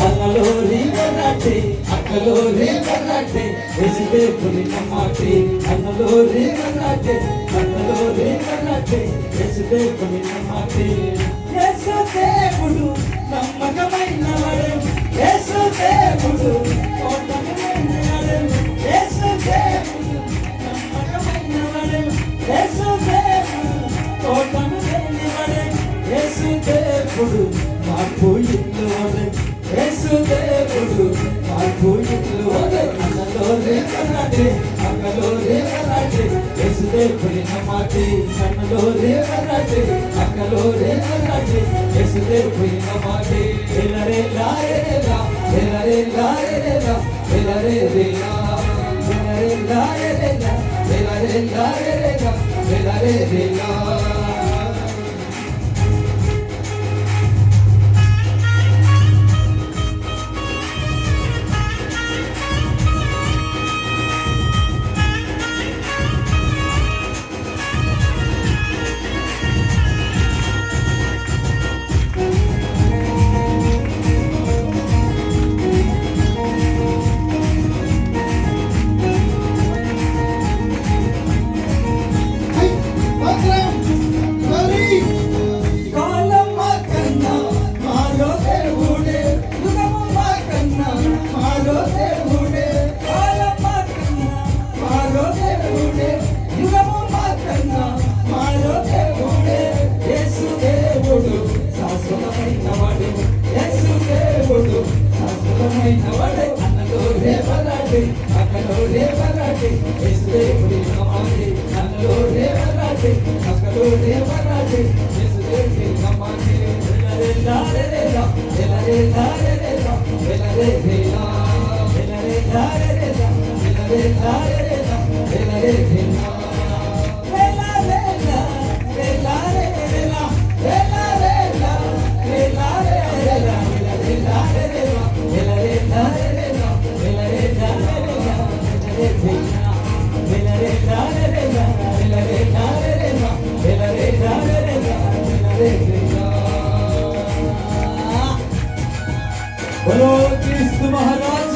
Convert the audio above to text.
అన్నలో రేవనాటే అక్కలో రేవనాటే వేసితే పులిన మాటే అన్నలో రేవనాటే అన్నలో రేవనాటే వేసితే పులిన మాటే యేసు దేవుడు నమ్మకమైన వాడు యేసు దేవుడు కోటమైన వాడు యేసు దేవుడు నమ్మకమైన వాడు యేసు దేవుడు కోటమైన వాడు యేసు దేవుడు మార్పు ఇల్లువాడు యేసు దేవుడు మార్పు ఇల్లువాడు అన్నలో రేవనాటే అక్కలో రేవనాటే యేసు దేవుడి నమాటే అన్నలో రేవనాటే అక్కలో రేవనాటే యేసు దేవుడి నమాటే ఎలరే లారేలా ఎలరే లారేలా ఎలరే రేలా ఎలరే లారేలా ఎలరే లారేలా ఎలరే రేలా అన్నలో రేవనాటే అక్కలో రేవనాటే యేసు దేవుడి నమాటే అన్నలో రేవనాటే అక్కలో రేవనాటే యేసు దేవుడి నమాటే ఎలరే లారేలా ఎలరే లారేలా ఎలరే రేలా ఎలరే లారేలా ఎలరే లారేలా ఎలరే రేలా बोलो कृष्ण महाराज